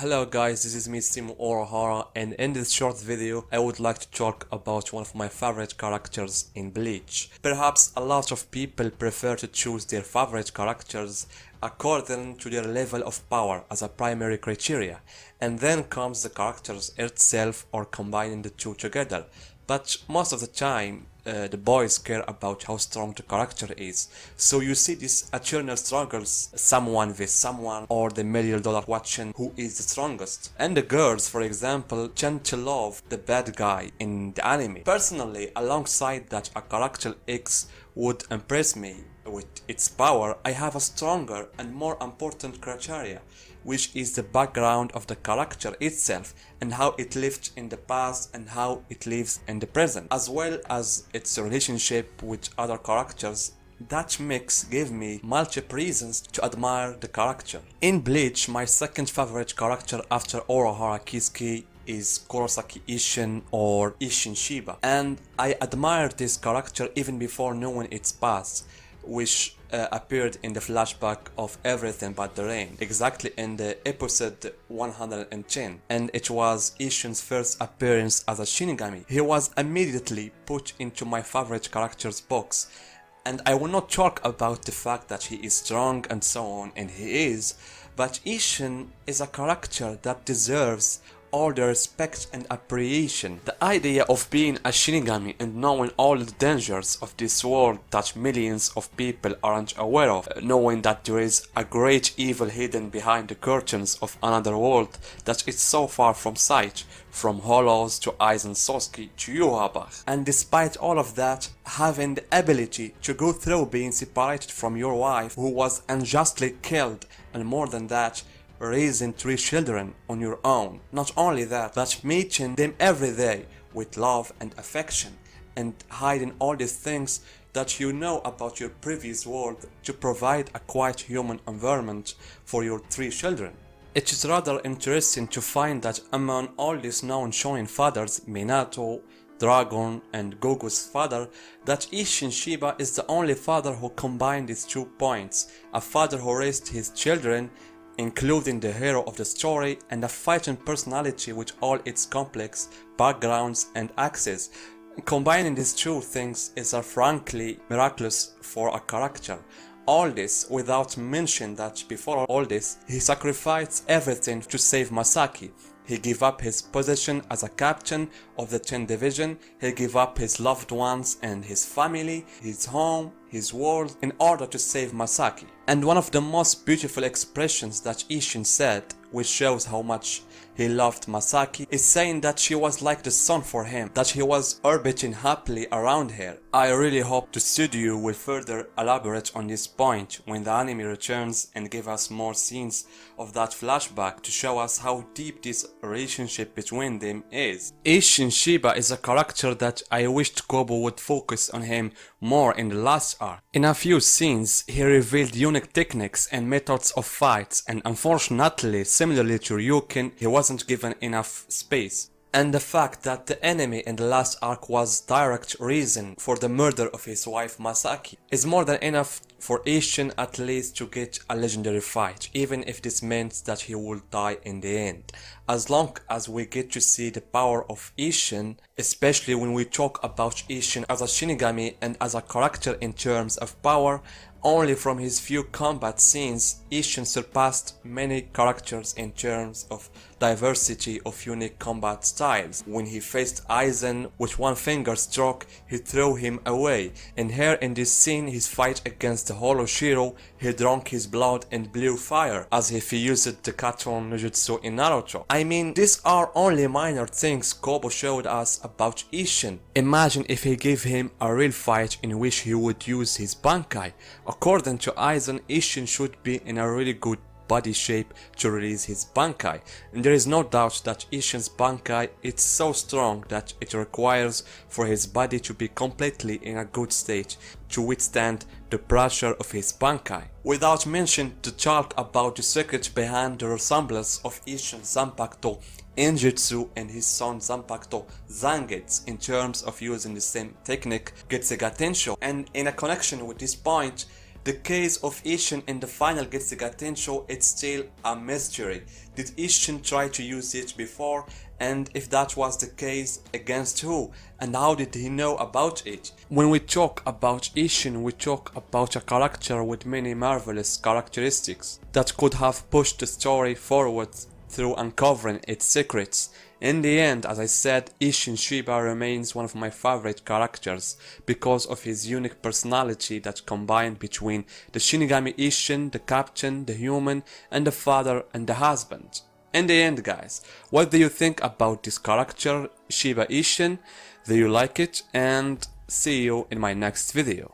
Hello guys, this is me Simo Orahara, and in this short video I would like to talk about one of my favorite characters in Bleach. Perhaps a lot of people prefer to choose their favorite characters according to their level of power as a primary criteria, and then comes the characters itself or combining the two together. But most of the time, the boys care about how strong the character is. So you see these eternal struggles, someone with someone, or the $1,000,000 question who is the strongest. And the girls, for example, tend to love the bad guy in the anime. Personally, alongside that a character X would impress me with its power, I have a stronger and more important criteria, which is the background of the character itself and how it lived in the past and how it lives in the present, as well as its relationship with other characters. That mix gave me multiple reasons to admire the character. In Bleach, my second favorite character after Urahara Kisuke is Kurosaki Isshin or Isshin Shiba, and I admired this character even before knowing its past, which appeared in the flashback of Everything But the Rain, exactly in the episode 110, and it was Isshin's first appearance as a Shinigami. He was immediately put into my favorite characters box, and I will not talk about the fact that he is strong and so on, and he is, but Isshin is a character that deserves all the respect and appreciation. The idea of being a Shinigami and knowing all the dangers of this world that millions of people aren't aware of, knowing that there is a great evil hidden behind the curtains of another world that is so far from sight, from Hollows to Aizen Sosuke to Yuhabach. And despite all of that, having the ability to go through being separated from your wife who was unjustly killed, and more than that, raising 3 children on your own. Not only that, but meeting them every day with love and affection, and hiding all these things that you know about your previous world to provide a quite human environment for your 3 children. It is rather interesting to find that among all these known shonen fathers, Minato, Dragon and Goku's father, that Isshin Shiba is the only father who combined these 2 points, a father who raised his children, including the hero of the story, and a fighting personality with all its complex backgrounds and axes. Combining these 2 things is frankly miraculous for a character. All this without mentioning that before all this, he sacrificed everything to save Masaki. He gave up his position as a captain of the 10th Division, he gave up his loved ones and his family, his home, his world, in order to save Masaki. And one of the most beautiful expressions that Isshin said, which shows how much he loved Masaki, is saying that she was like the sun for him, that he was orbiting happily around her. I really hope the studio will further elaborate on this point when the anime returns and give us more scenes of that flashback to show us how deep this relationship between them is. Isshin Shiba is a character that I wished Kobo would focus on him more in the last arc. In a few scenes, he revealed unique techniques and methods of fights, and unfortunately, similarly to Ryukin, he wasn't given enough space. And the fact that the enemy in the last arc was direct reason for the murder of his wife Masaki is more than enough for Isshin at least to get a legendary fight, even if this meant that he would die in the end. As long as we get to see the power of Isshin, especially when we talk about Isshin as a Shinigami and as a character in terms of power, only from his few combat scenes, Isshin surpassed many characters in terms of diversity of unique combat styles. When he faced Aizen with one finger stroke, he threw him away, and here in this scene his fight against the Hollow Shiro, he drank his blood and blew fire, as if he used the Katon no Jutsu in Naruto. I mean, these are only minor things Kobo showed us about Isshin. Imagine if he gave him a real fight in which he would use his Bankai. According to Aizen, Isshin should be in a really good body shape to release his Bankai, and there is no doubt that Isshin's Bankai is so strong that it requires for his body to be completely in a good state to withstand the pressure of his Bankai. Without mentioning the talk about the secret behind the resemblance of Isshin Zanpakuto Injutsu and his son Zanpakuto Zangetsu in terms of using the same technique Getsuga Tensho, and in a connection with this point, The case of Isshin in the final Getsuga Tensho, it's still a mystery. Did Isshin try to use it before? And if that was the case, against who? And how did he know about it? When we talk about Isshin, we talk about a character with many marvelous characteristics that could have pushed the story forward through uncovering its secrets. In the end, as I said, Isshin Shiba remains one of my favorite characters because of his unique personality that combined between the Shinigami Isshin, the captain, the human, and the father and the husband. In the end, guys, what do you think about this character, Shiba Isshin? Do you like it? And see you in my next video.